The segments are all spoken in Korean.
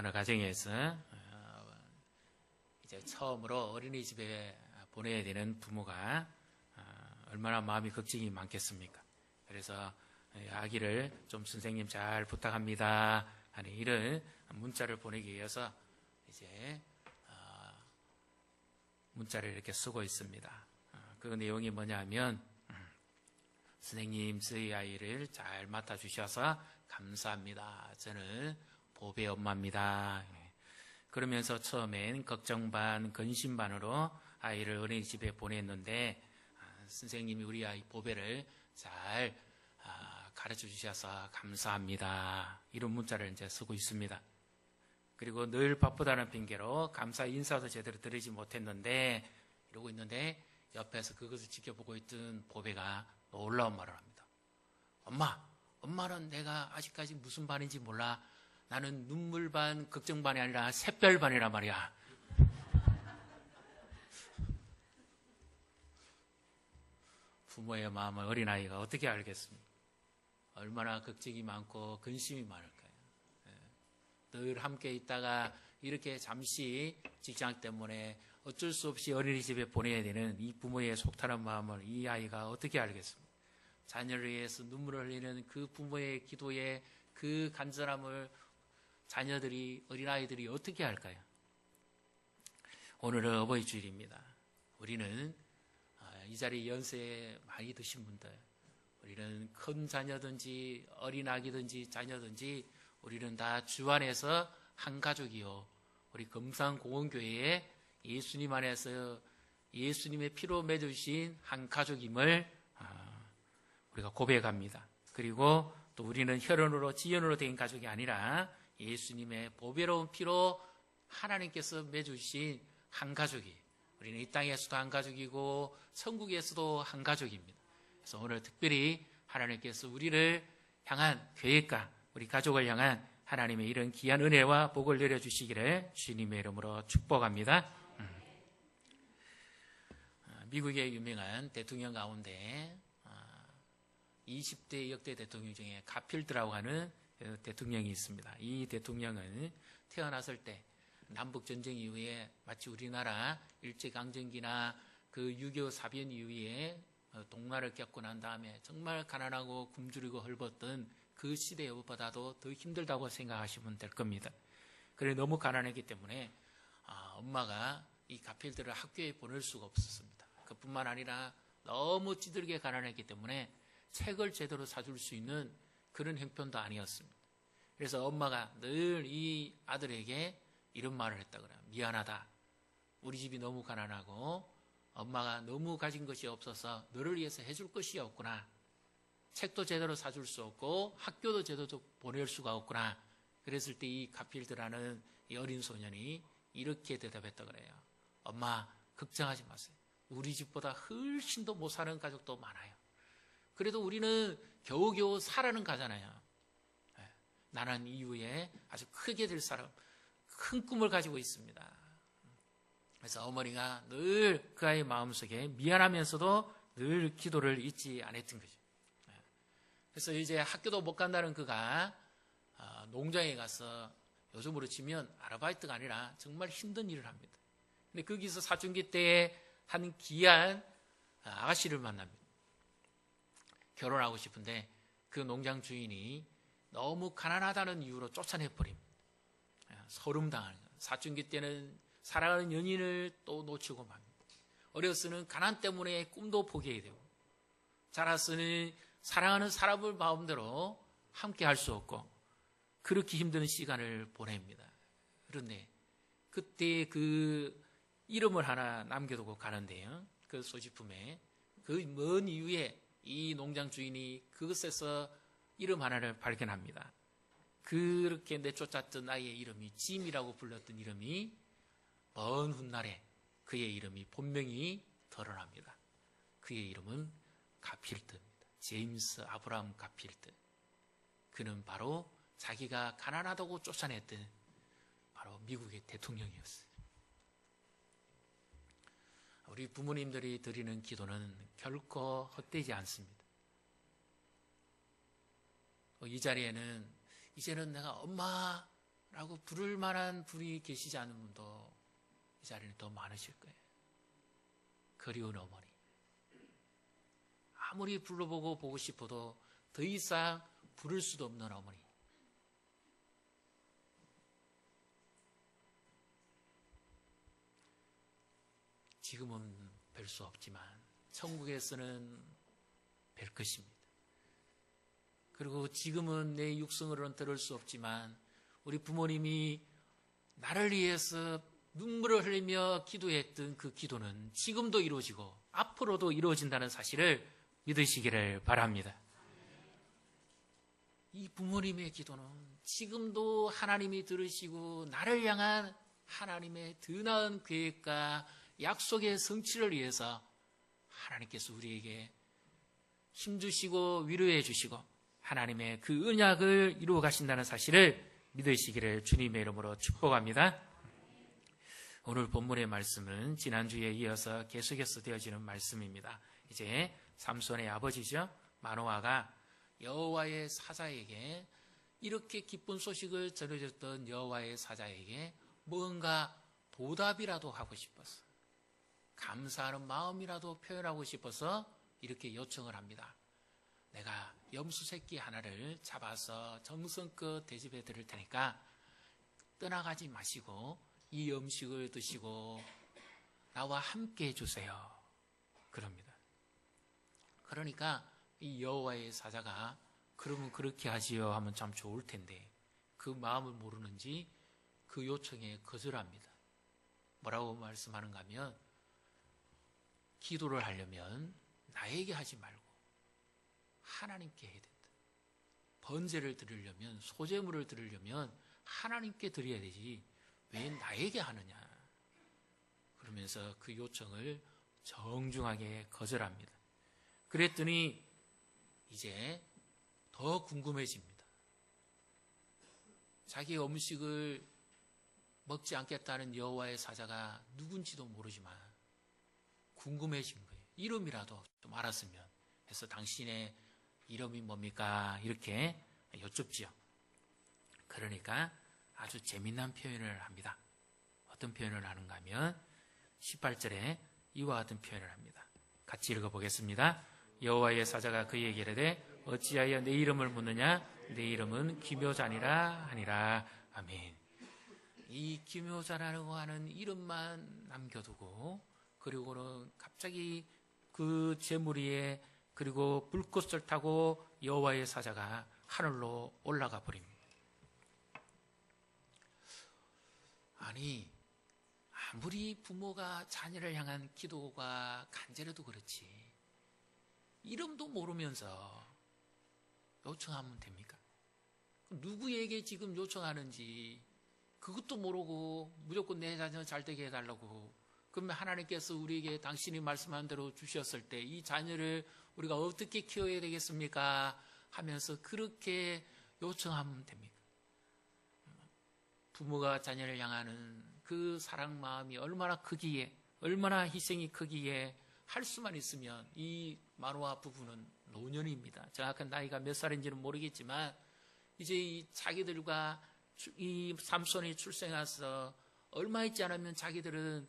어느 가정에서 이제 처음으로 어린이집에 보내야 되는 부모가 얼마나 마음이 걱정이 많겠습니까? 그래서 아기를 좀 선생님 잘 부탁합니다 하는 이런 문자를 보내기 위해서 이제 문자를 이렇게 쓰고 있습니다. 그 내용이 뭐냐면 선생님 저희 아이를 잘 맡아주셔서 감사합니다. 저는 보배 엄마입니다. 그러면서 처음엔 걱정 반 근심 반으로 아이를 어린이집에 보냈는데 선생님이 우리 아이 보배를 잘 가르쳐 주셔서 감사합니다. 이런 문자를 이제 쓰고 있습니다. 그리고 늘 바쁘다는 핑계로 감사 인사도 제대로 드리지 못했는데 이러고 있는데 옆에서 그것을 지켜보고 있던 보배가 놀라운 말을 합니다. 엄마는 내가 아직까지 무슨 반인지 몰라. 나는 눈물 반, 걱정 반이 아니라 샛별 반이란 말이야. 부모의 마음을 어린아이가 어떻게 알겠습니까? 얼마나 걱정이 많고 근심이 많을까요? 늘 함께 있다가 이렇게 잠시 직장 때문에 어쩔 수 없이 어린이집에 보내야 되는 이 부모의 속타는 마음을 이 아이가 어떻게 알겠습니까? 자녀를 위해서 눈물을 흘리는 그 부모의 기도에 그 간절함을 자녀들이, 어린아이들이 어떻게 할까요? 오늘은 어버이 주일입니다. 우리는 이 자리에 연세 많이 드신 분들, 우리는 큰 자녀든지 어린아기든지 자녀든지 우리는 다 주 안에서 한 가족이요. 우리 금산공원교회에 예수님 안에서 예수님의 피로 맺으신 한 가족임을 우리가 고백합니다. 그리고 또 우리는 혈연으로 지연으로 된 가족이 아니라 예수님의 보배로운 피로 하나님께서 맺으신 한 가족이, 우리는 이 땅에서도 한 가족이고 천국에서도 한 가족입니다. 그래서 오늘 특별히 하나님께서 우리를 향한 계획과 우리 가족을 향한 하나님의 이런 귀한 은혜와 복을 내려주시기를 주님의 이름으로 축복합니다. 미국의 유명한 대통령 가운데 20대 역대 대통령 중에 가필드라고 하는 대통령이 있습니다. 이 대통령은 태어났을 때 남북전쟁 이후에 마치 우리나라 일제강점기나 그 6.25 사변 이후에 동란을 겪고 난 다음에 정말 가난하고 굶주리고 헐벗던 그 시대보다도 더 힘들다고 생각하시면 될 겁니다. 그래 너무 가난했기 때문에 엄마가 이 가필드를 학교에 보낼 수가 없었습니다. 그뿐만 아니라 너무 찌들게 가난했기 때문에 책을 제대로 사줄 수 있는 그런 형편도 아니었습니다. 그래서 엄마가 늘 이 아들에게 이런 말을 했다 그래요. 미안하다. 우리 집이 너무 가난하고 엄마가 너무 가진 것이 없어서 너를 위해서 해줄 것이 없구나. 책도 제대로 사줄 수 없고 학교도 제대로 보낼 수가 없구나. 그랬을 때 이 가필드라는 이 어린 소년이 이렇게 대답했다 그래요. 엄마 걱정하지 마세요. 우리 집보다 훨씬 더 못 사는 가족도 많아요. 그래도 우리는 겨우겨우 살아는 가잖아요. 나는 이후에 아주 크게 될 사람, 큰 꿈을 가지고 있습니다. 그래서 어머니가 늘 그 아이의 마음속에 미안하면서도 늘 기도를 잊지 않았던 거죠. 그래서 이제 학교도 못 간다는 그가 농장에 가서 요즘으로 치면 아르바이트가 아니라 정말 힘든 일을 합니다. 근데 거기서 사춘기 때에 한 귀한 아가씨를 만납니다. 결혼하고 싶은데 그 농장 주인이 너무 가난하다는 이유로 쫓아내버립니다. 서름당하는 거예요. 사춘기 때는 사랑하는 연인을 또 놓치고 맙니다. 어려서는 가난 때문에 꿈도 포기해야 되고, 자라서는 사랑하는 사람을 마음대로 함께 할 수 없고 그렇게 힘든 시간을 보냅니다. 그런데 그때 그 이름을 하나 남겨두고 가는데요. 그 소지품에 그 먼 이후에 이 농장 주인이 그것에서 이름 하나를 발견합니다. 그렇게 내쫓았던 아이의 이름이 짐이라고 불렀던 이름이 먼 훗날에 그의 이름이 본명이 드러납니다. 그의 이름은 가필드입니다. 제임스 아브라함 가필드. 그는 바로 자기가 가난하다고 쫓아냈던 바로 미국의 대통령이었어요. 우리 부모님들이 드리는 기도는 결코 헛되지 않습니다. 이 자리에는 이제는 내가 엄마 라고 부를 만한 분이 계시지 않은 분도 이 자리는 더 많으실 거예요. 그리운 어머니. 아무리 불러보고 보고 싶어도 더 이상 부를 수도 없는 어머니. 지금은 뵐 수 없지만 천국에서는 뵐 것입니다. 그리고 지금은 내 육성으로는 들을 수 없지만 우리 부모님이 나를 위해서 눈물을 흘리며 기도했던 그 기도는 지금도 이루어지고 앞으로도 이루어진다는 사실을 믿으시기를 바랍니다. 이 부모님의 기도는 지금도 하나님이 들으시고 나를 향한 하나님의 더 나은 계획과 약속의 성취를 위해서 하나님께서 우리에게 힘주시고 위로해 주시고 하나님의 그 언약을 이루어 가신다는 사실을 믿으시기를 주님의 이름으로 축복합니다. 오늘 본문의 말씀은 지난주에 이어서 계속해서 되어지는 말씀입니다. 이제 삼손의 아버지죠, 마노아가 여호와의 사자에게 이렇게 기쁜 소식을 전해줬던 여호와의 사자에게 뭔가 보답이라도 하고 싶어서, 감사하는 마음이라도 표현하고 싶어서 이렇게 요청을 합니다. 내가 염소 새끼 하나를 잡아서 정성껏 대접해 드릴 테니까 떠나가지 마시고 이 음식을 드시고 나와 함께 해주세요. 그럽니다. 그러니까 이 여호와의 사자가 그러면 그렇게 하지요 하면 참 좋을 텐데 그 마음을 모르는지 그 요청에 거절합니다. 뭐라고 말씀하는가 하면 기도를 하려면 나에게 하지 말고 하나님께 해야 된다. 번제를 드리려면, 소제물을 드리려면 하나님께 드려야 되지 왜 나에게 하느냐. 그러면서 그 요청을 정중하게 거절합니다. 그랬더니 이제 더 궁금해집니다. 자기 음식을 먹지 않겠다는 여호와의 사자가 누군지도 모르지만 궁금해진 거예요. 이름이라도 좀 알았으면 해서 당신의 이름이 뭡니까? 이렇게 여쭙지요. 그러니까 아주 재미난 표현을 합니다. 어떤 표현을 하는가 하면 18절에 이와 같은 표현을 합니다. 같이 읽어보겠습니다. 여호와의 사자가 그에게 이르되 어찌하여 내 이름을 묻느냐? 내 이름은 기묘자니라 하니라. 아멘. 이 기묘자라고 하는 이름만 남겨두고 그리고는 갑자기 그 제물 위에 그리고 불꽃을 타고 여호와의 사자가 하늘로 올라가 버립니다. 아니, 아무리 부모가 자녀를 향한 기도가 간절해도 그렇지 이름도 모르면서 요청하면 됩니까? 누구에게 지금 요청하는지 그것도 모르고 무조건 내 자녀 잘 되게 해달라고. 그러면 하나님께서 우리에게 당신이 말씀한 대로 주셨을 때 이 자녀를 우리가 어떻게 키워야 되겠습니까? 하면서 그렇게 요청하면 됩니까? 부모가 자녀를 향하는 그 사랑 마음이 얼마나 크기에, 얼마나 희생이 크기에 할 수만 있으면 이 마노아 부부는 노년입니다. 정확한 나이가 몇 살인지는 모르겠지만 이제 이 자기들과 이 삼손이 출생해서 얼마 있지 않으면 자기들은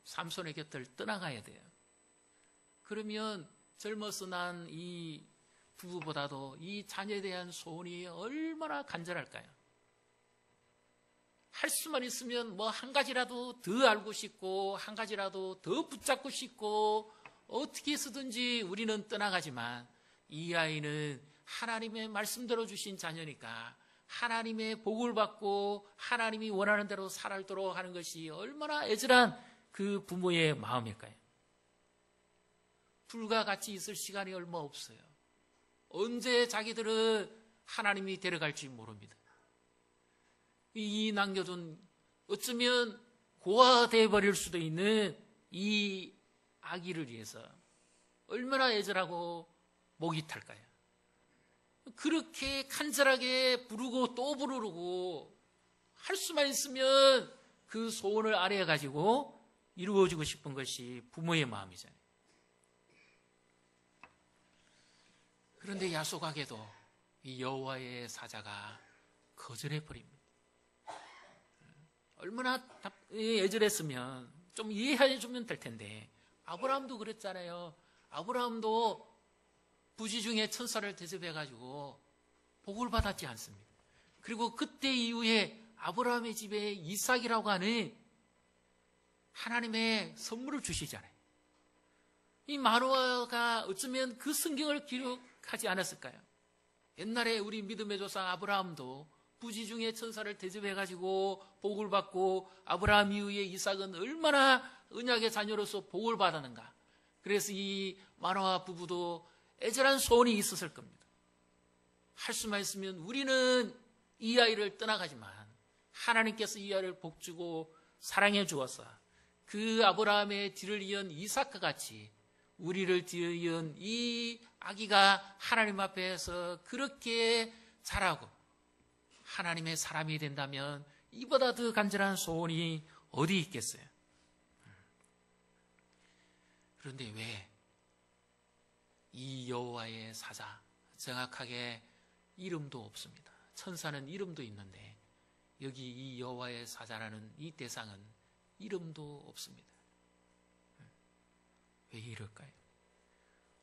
삼손의 곁을 떠나가야 돼요. 그러면 젊어서 난 이 부부보다도 이 자녀에 대한 소원이 얼마나 간절할까요? 할 수만 있으면 뭐 한 가지라도 더 알고 싶고 한 가지라도 더 붙잡고 싶고 어떻게 해서든지 우리는 떠나가지만 이 아이는 하나님의 말씀대로 주신 자녀니까 하나님의 복을 받고 하나님이 원하는 대로 살도록 하는 것이 얼마나 애절한 그 부모의 마음일까요? 불과 같이 있을 시간이 얼마 없어요. 언제 자기들은 하나님이 데려갈지 모릅니다. 이 남겨둔 어쩌면 고아되어 버릴 수도 있는 이 아기를 위해서 얼마나 애절하고 목이 탈까요? 그렇게 간절하게 부르고 또 부르고 할 수만 있으면 그 소원을 아뢰어 가지고 이루어지고 싶은 것이 부모의 마음이잖아요. 그런데 야속하게도 이 여호와의 사자가 거절해 버립니다. 얼마나 애절했으면 좀 이해해 주면 될 텐데, 아브라함도 그랬잖아요. 아브라함도 부지 중에 천사를 대접해가지고 복을 받았지 않습니까? 그리고 그때 이후에 아브라함의 집에 이삭이라고 하는 하나님의 선물을 주시잖아요. 이 마노아가 어쩌면 그 성경을 기록하지 않았을까요? 옛날에 우리 믿음의 조상 아브라함도 부지 중에 천사를 대접해가지고 복을 받고, 아브라함 이후에 이삭은 얼마나 언약의 자녀로서 복을 받았는가. 그래서 이 마노아 부부도 애절한 소원이 있었을 겁니다. 할 수만 있으면 우리는 이 아이를 떠나가지만 하나님께서 이 아이를 복주고 사랑해 주어서 그 아브라함의 뒤를 이은 이삭과 같이 우리를 뒤를 이은 이 아기가 하나님 앞에서 그렇게 자라고 하나님의 사람이 된다면 이보다 더 간절한 소원이 어디 있겠어요? 그런데 왜 이 여호와의 사자, 정확하게 이름도 없습니다. 천사는 이름도 있는데 여기 이 여호와의 사자라는 이 대상은 이름도 없습니다. 왜 이럴까요?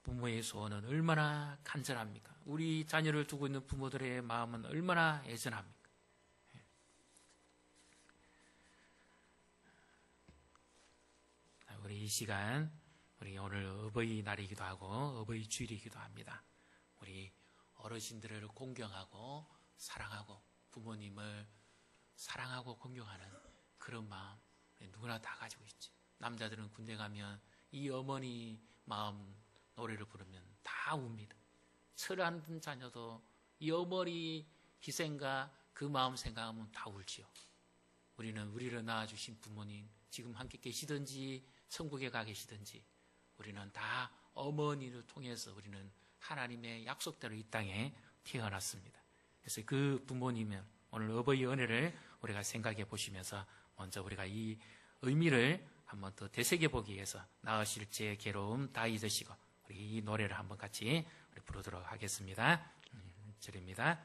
부모의 소원은 얼마나 간절합니까? 우리 자녀를 두고 있는 부모들의 마음은 얼마나 애절합니까? 우리 이 시간, 우리 오늘 어버이날이기도 하고 어버이 주일이기도 합니다. 우리 어르신들을 공경하고 사랑하고 부모님을 사랑하고 공경하는 그런 마음 누구나 다 가지고 있죠. 남자들은 군대 가면 이 어머니 마음 노래를 부르면 다 웁니다. 철한 자녀도 이 어머니 희생과 그 마음 생각하면 다 울지요. 우리는 우리를 낳아주신 부모님 지금 함께 계시든지 천국에 가 계시든지 우리는 다 어머니를 통해서 우리는 하나님의 약속대로 이 땅에 태어났습니다. 그래서 그 부모님은 오늘 어버이 은혜를 우리가 생각해 보시면서 먼저 우리가 이 의미를 한번 더 되새겨 보기 위해서 낳으실 제 괴로움 다 잊으시고 우리 이 노래를 한번 같이 부르도록 하겠습니다. 절입니다.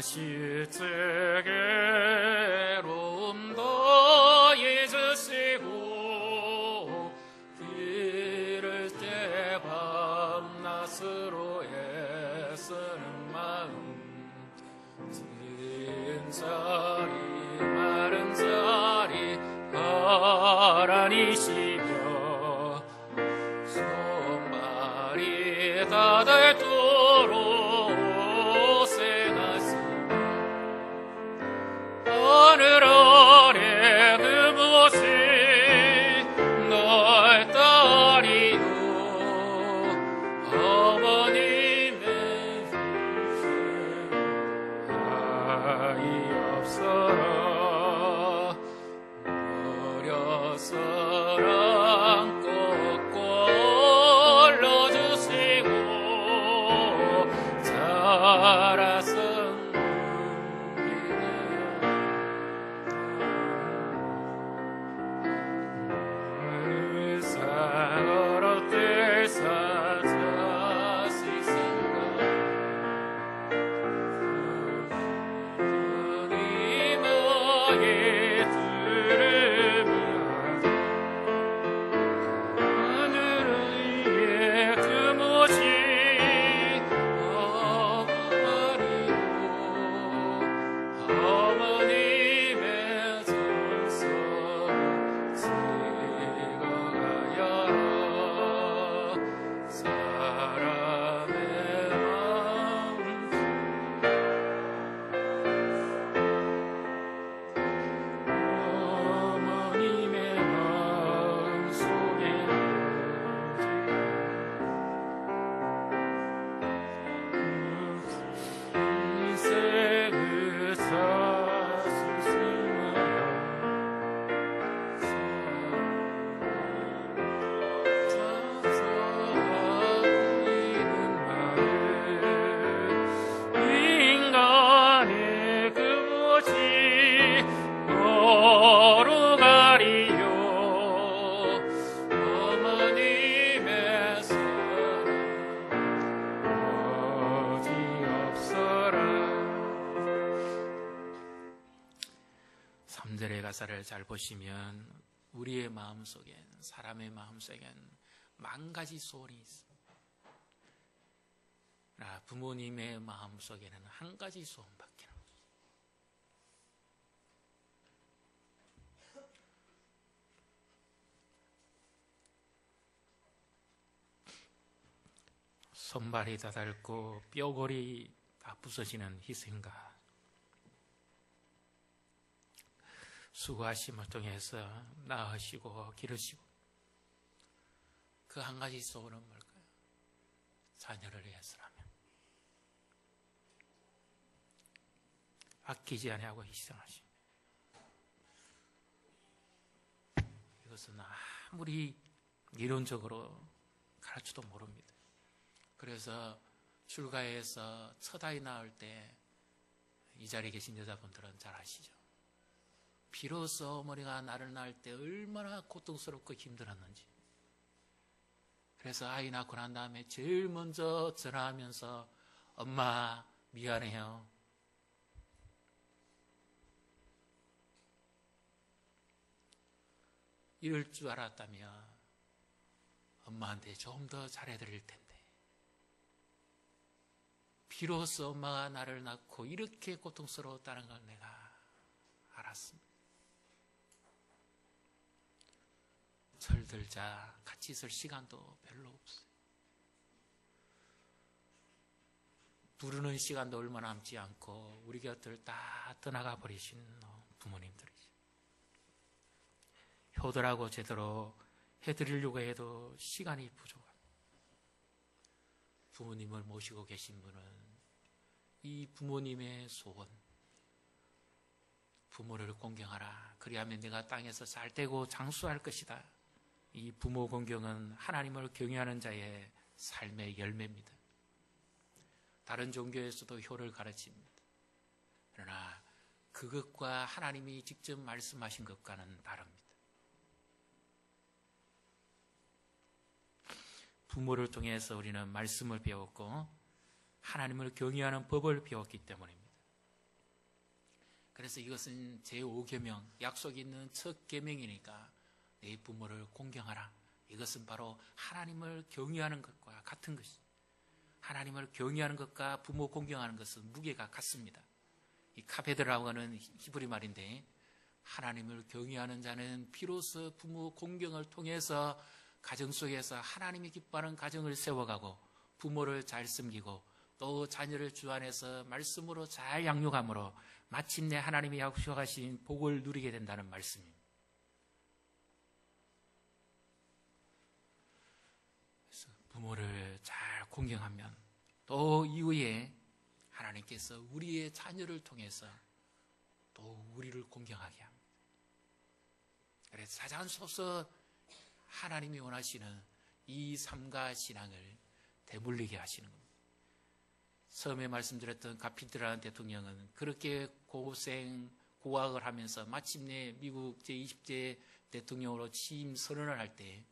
실제 괴로움도 잊으시고 기를 때 밤낮으로 애쓰는 마음 진 자리 마른 자리 가라니시며 손발이 닿을도록 하늘 아래 그 무엇이 널 따리요 어머님의 희생 아이 없어라 어려서 사랑 꼭 꼴러주시고 자라서 역사를 잘 보시면 우리의 마음속엔, 사람의 마음속엔 만 가지 소원이 있어요. 그러나 부모님의 마음속에는 한 가지 소원밖에 없어요. 손발이 다 닳고 뼈골이 다 부서지는 희생과 수고하심을 통해서 낳으시고 기르시고, 그 한 가지 소원은 뭘까요? 자녀를 위해서라면 아끼지 아니하고 희생하시. 이것은 아무리 이론적으로 가르쳐도 모릅니다. 그래서 출가해서 첫 아이 낳을 때 이 자리에 계신 여자분들은 잘 아시죠? 비로소 어머니가 나를 낳을 때 얼마나 고통스럽고 힘들었는지. 그래서 아이 낳고 난 다음에 제일 먼저 전화하면서 엄마 미안해요. 이럴 줄 알았다면 엄마한테 좀 더 잘해드릴 텐데. 비로소 엄마가 나를 낳고 이렇게 고통스러웠다는 걸 내가 알았습니다. 철들자 같이 있을 시간도 별로 없어요. 부르는 시간도 얼마 남지 않고 우리 곁을 다 떠나가 버리신 부모님들이죠. 효도라고 제대로 해드리려고 해도 시간이 부족합니다. 부모님을 모시고 계신 분은 이 부모님의 소원, 부모를 공경하라. 그리하면 내가 땅에서 잘 되고 장수할 것이다. 이 부모 공경은 하나님을 경외하는 자의 삶의 열매입니다. 다른 종교에서도 효를 가르칩니다. 그러나 그것과 하나님이 직접 말씀하신 것과는 다릅니다. 부모를 통해서 우리는 말씀을 배웠고 하나님을 경외하는 법을 배웠기 때문입니다. 그래서 이것은 제5계명, 약속이 있는 첫 계명이니까 내 부모를 공경하라. 이것은 바로 하나님을 경외하는 것과 같은 것이죠. 하나님을 경외하는 것과 부모 공경하는 것은 무게가 같습니다. 이 카페드라고 하는 히브리 말인데, 하나님을 경외하는 자는 비로소 부모 공경을 통해서 가정 속에서 하나님이 기뻐하는 가정을 세워가고 부모를 잘 섬기고 또 자녀를 주 안에서 말씀으로 잘 양육함으로 마침내 하나님이 약속하신 복을 누리게 된다는 말씀입니다. 그래서 부모를 잘 공경하면 또 이후에 하나님께서 우리의 자녀를 통해서 또 우리를 공경하게 합니다. 그래서 사자소서 하나님이 원하시는 이 삶과 신앙을 대물리게 하시는 겁니다. 처음에 말씀드렸던 가피드라는 대통령은 그렇게 고학을 하면서 마침내 미국 제20대 대통령으로 취임 선언을 할 때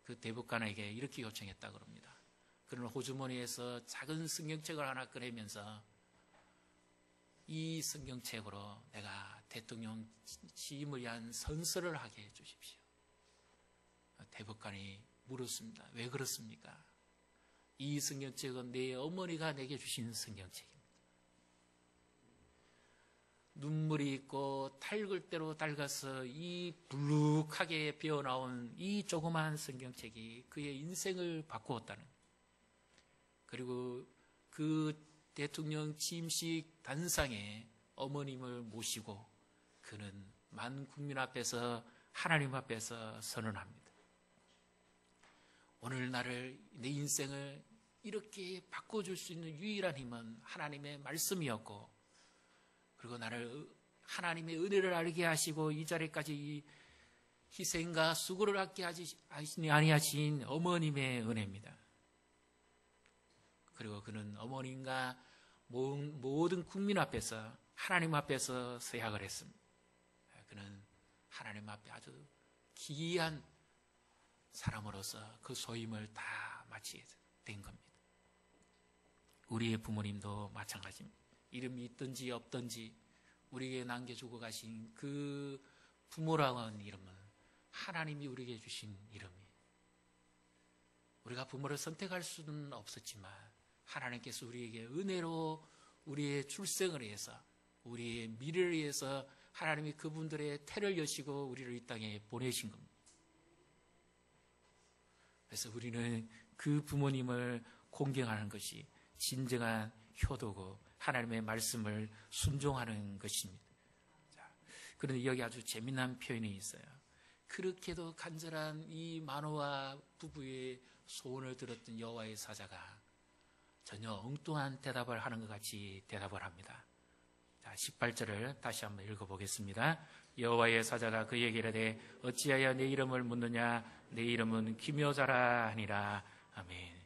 그 대법관에게 이렇게 요청했다고 합니다. 그는 호주머니에서 작은 성경책을 하나 꺼내면서 이 성경책으로 내가 대통령 취임을 위한 선서를 하게 해주십시오. 대법관이 물었습니다. 왜 그렇습니까? 이 성경책은 내 어머니가 내게 주신 성경책입니다. 눈물이 있고 탈글대로 닳아서 이 불룩하게 배어나온 이 조그마한 성경책이 그의 인생을 바꾸었다는, 그리고 그 대통령 취임식 단상에 어머님을 모시고 그는 만 국민 앞에서 하나님 앞에서 선언합니다. 오늘 나를, 내 인생을 이렇게 바꿔줄 수 있는 유일한 힘은 하나님의 말씀이었고, 그리고 나를 하나님의 은혜를 알게 하시고 이 자리까지 희생과 수고를 하게 아니하신 어머님의 은혜입니다. 그리고 그는 어머님과 모든 국민 앞에서 하나님 앞에서 서약을 했습니다. 그는 하나님 앞에 아주 기이한 사람으로서 그 소임을 다 마치게 된 겁니다. 우리의 부모님도 마찬가지입니다. 이름이 있든지 없든지 우리에게 남겨주고 가신 그 부모라고 하는 이름은 하나님이 우리에게 주신 이름이에요. 우리가 부모를 선택할 수는 없었지만 하나님께서 우리에게 은혜로 우리의 출생을 위해서, 우리의 미래를 위해서 하나님이 그분들의 태를 여시고 우리를 이 땅에 보내신 겁니다. 그래서 우리는 그 부모님을 공경하는 것이 진정한 효도고 하나님의 말씀을 순종하는 것입니다. 그런데 여기 아주 재미난 표현이 있어요. 그렇게도 간절한 이 마노아 부부의 소원을 들었던 여호와의 사자가 전혀 엉뚱한 대답을 하는 것 같이 대답을 합니다. 자, 18절을 다시 한번 읽어보겠습니다. 여호와의 사자가 그에게 이르되 어찌하여 내 이름을 묻느냐, 내 이름은 기묘자라 하니라. 아멘.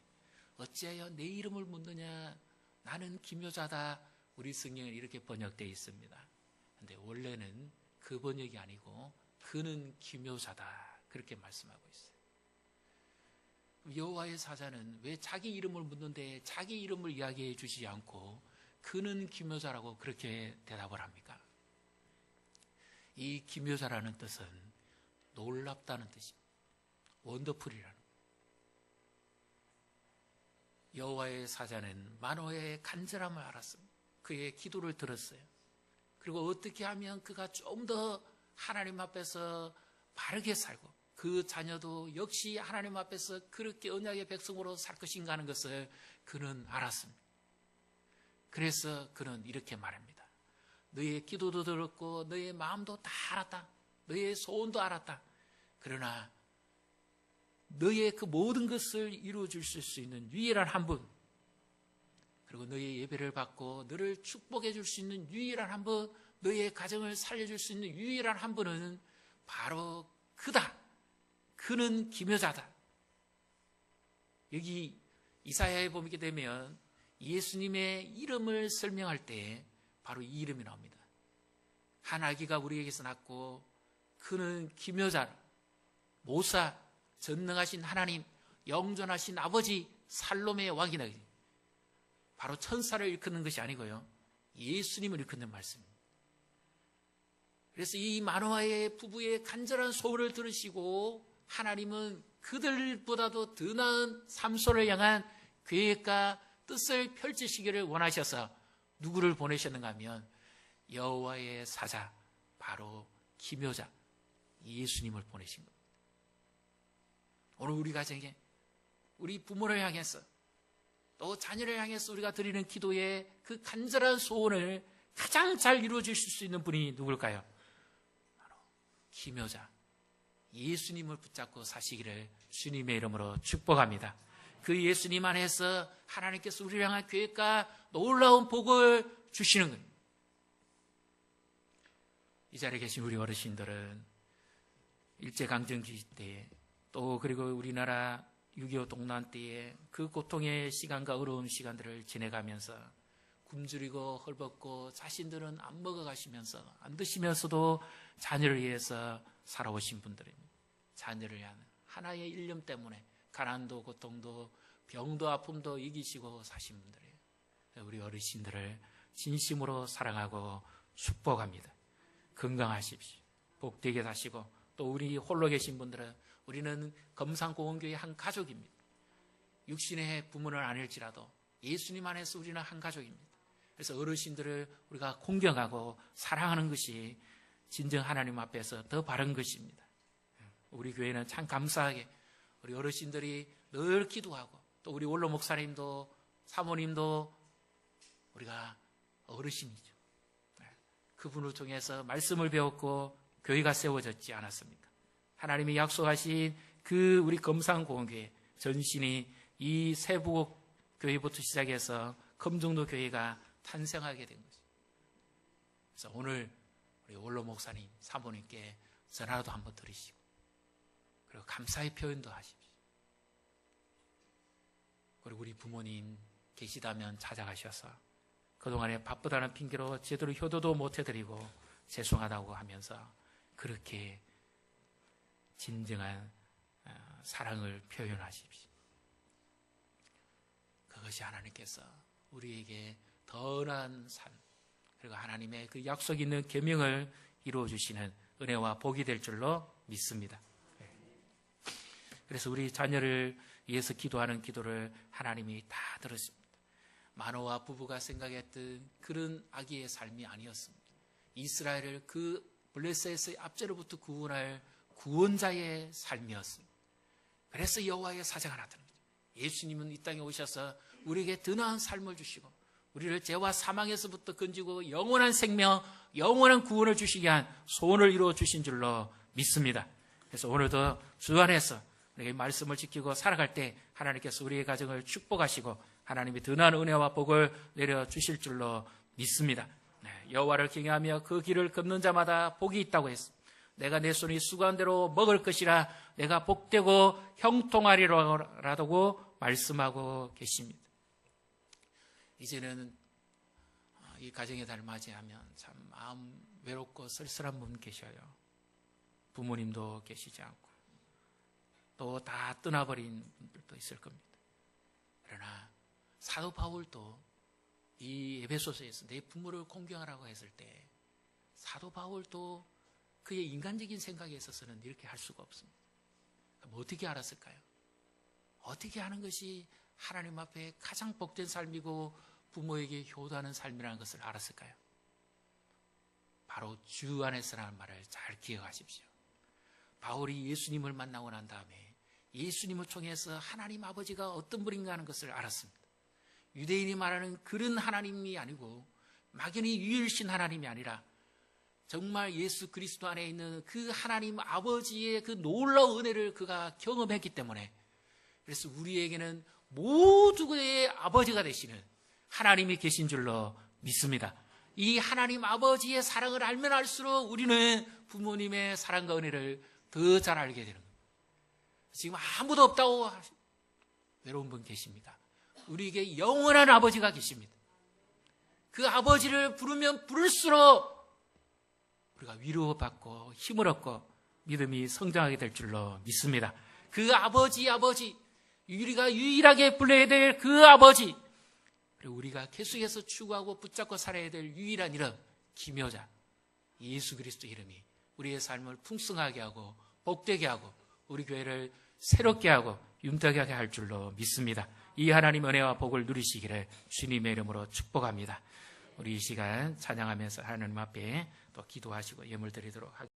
어찌하여 내 이름을 묻느냐, 나는 기묘자다. 우리 성경에 이렇게 번역되어 있습니다. 그런데 원래는 그 번역이 아니고 그는 기묘자다, 그렇게 말씀하고 있어요. 여호와의 사자는 왜 자기 이름을 묻는데 자기 이름을 이야기해 주시지 않고 그는 기묘자라고 그렇게 대답을 합니까? 이 기묘자라는 뜻은 놀랍다는 뜻입니다. 원더풀이라는. 여호와의 사자는 마노아의 간절함을 알았습니다. 그의 기도를 들었어요. 그리고 어떻게 하면 그가 좀 더 하나님 앞에서 바르게 살고 그 자녀도 역시 하나님 앞에서 그렇게 언약의 백성으로 살 것인가 하는 것을 그는 알았습니다. 그래서 그는 이렇게 말합니다. 너의 기도도 들었고 너의 마음도 다 알았다. 너의 소원도 알았다. 그러나 너의 그 모든 것을 이루어 주실 수 있는 유일한 한 분, 그리고 너의 예배를 받고 너를 축복해 줄 수 있는 유일한 한 분, 너의 가정을 살려줄 수 있는 유일한 한 분은 바로 그다. 그는 기묘자다. 여기 이사야에 보게 되면 예수님의 이름을 설명할 때 바로 이 이름이 나옵니다. 한 아기가 우리에게서 낳고 그는 기묘자, 모사, 전능하신 하나님, 영존하신 아버지, 살롬의 왕이다. 바로 천사를 일컫는 것이 아니고요, 예수님을 일컫는 말씀입니다. 그래서 이 마노아의 부부의 간절한 소원을 들으시고 하나님은 그들보다도 더 나은 삼손을 향한 계획과 뜻을 펼치시기를 원하셔서 누구를 보내셨는가 하면 여호와의 사자, 바로 기묘자 예수님을 보내신 겁니다. 오늘 우리 가정에 우리 부모를 향해서 또 자녀를 향해서 우리가 드리는 기도의 그 간절한 소원을 가장 잘 이루어 주실 수 있는 분이 누굴까요? 바로 기묘자 예수님을 붙잡고 사시기를 주님의 이름으로 축복합니다. 그 예수님 안에서 하나님께서 우리를 향한 계획과 놀라운 복을 주시는 겁니다. 이 자리에 계신 우리 어르신들은 일제강점기 때 또 그리고 우리나라 6.25 동란 때에 그 고통의 시간과 어려운 시간들을 지내가면서 굶주리고 헐벗고 자신들은 안 먹어가시면서 안 드시면서도 자녀를 위해서 살아오신 분들입니다. 자녀를 위한 하나의 일념 때문에 가난도 고통도 병도 아픔도 이기시고 사신 분들이에요. 우리 어르신들을 진심으로 사랑하고 축복합니다. 건강하십시오. 복되게 사시고, 또 우리 홀로 계신 분들은 우리는 검산고원교회 한 가족입니다. 육신의 부모는 아닐지라도 예수님 안에서 우리는 한 가족입니다. 그래서 어르신들을 우리가 공경하고 사랑하는 것이 진정 하나님 앞에서 더 바른 것입니다. 우리 교회는 참 감사하게 우리 어르신들이 늘 기도하고, 또 우리 원로 목사님도 사모님도 우리가 어르신이죠. 그분을 통해서 말씀을 배웠고 교회가 세워졌지 않았습니까? 하나님이 약속하신 그 우리 검산고원교회 전신이 이 세부곡 교회부터 시작해서 검정도 교회가 탄생하게 된 거죠. 그래서 오늘 우리 원로 목사님, 사모님께 전화라도 한번 드리시고, 그리고 감사의 표현도 하십시오. 그리고 우리 부모님 계시다면 찾아가셔서 그동안에 바쁘다는 핑계로 제대로 효도도 못 해드리고 죄송하다고 하면서 그렇게 진정한 사랑을 표현하십시오. 그것이 하나님께서 우리에게 더 나은 삶, 그리고 하나님의 그 약속 있는 계명을 이루어 주시는 은혜와 복이 될 줄로 믿습니다. 그래서 우리 자녀를 위해서 기도하는 기도를 하나님이 다 들으십니다. 마노아 부부가 생각했던 그런 아기의 삶이 아니었습니다. 이스라엘을 그 블레셋의 압제로부터 구원할 구원자의 삶이었습니다. 그래서 여호와의 사자가 나타납니다. 예수님은 이 땅에 오셔서 우리에게 더 나은 삶을 주시고 우리를 죄와 사망에서부터 건지고 영원한 생명, 영원한 구원을 주시기 위한 소원을 이루어 주신 줄로 믿습니다. 그래서 오늘도 주 안에서 우리의 말씀을 지키고 살아갈 때 하나님께서 우리의 가정을 축복하시고 하나님이 더 나은 은혜와 복을 내려주실 줄로 믿습니다. 여호와를 경외하며 그 길을 걷는 자마다 복이 있다고 했습니다. 내가 내 손이 수고한 대로 먹을 것이라 내가 복되고 형통하리라고 말씀하고 계십니다. 이제는 이 가정의 달 맞이하면 참 마음 외롭고 쓸쓸한 분 계셔요. 부모님도 계시지 않고 또 다 떠나버린 분들도 있을 겁니다. 그러나 사도 바울도 이 에베소서에서 내 부모를 공경하라고 했을 때 사도 바울도 그의 인간적인 생각에 있어서는 이렇게 할 수가 없습니다. 그럼 어떻게 알았을까요? 어떻게 하는 것이 하나님 앞에 가장 복된 삶이고 부모에게 효도하는 삶이라는 것을 알았을까요? 바로 주 안에서라는 말을 잘 기억하십시오. 바울이 예수님을 만나고 난 다음에 예수님을 통해서 하나님 아버지가 어떤 분인가 하는 것을 알았습니다. 유대인이 말하는 그런 하나님이 아니고 막연히 유일신 하나님이 아니라 정말 예수 그리스도 안에 있는 그 하나님 아버지의 그 놀라운 은혜를 그가 경험했기 때문에 그래서 우리에게는 모두의 아버지가 되시는 하나님이 계신 줄로 믿습니다. 이 하나님 아버지의 사랑을 알면 알수록 우리는 부모님의 사랑과 은혜를 더 잘 알게 되는 겁니다. 지금 아무도 없다고 외로운 분 계십니다. 우리에게 영원한 아버지가 계십니다. 그 아버지를 부르면 부를수록 우리가 위로받고 힘을 얻고 믿음이 성장하게 될 줄로 믿습니다. 그 아버지, 우리가 유일하게 불러야 될 그 아버지, 그리고 우리가 계속해서 추구하고 붙잡고 살아야 될 유일한 이름, 기묘자 예수 그리스도 이름이 우리의 삶을 풍성하게 하고 복되게 하고 우리 교회를 새롭게 하고 윤택하게 할 줄로 믿습니다. 이 하나님 은혜와 복을 누리시기를 주님의 이름으로 축복합니다. 우리 이 시간 찬양하면서 하나님 앞에 또 기도하시고 예물 드리도록 하겠습니다.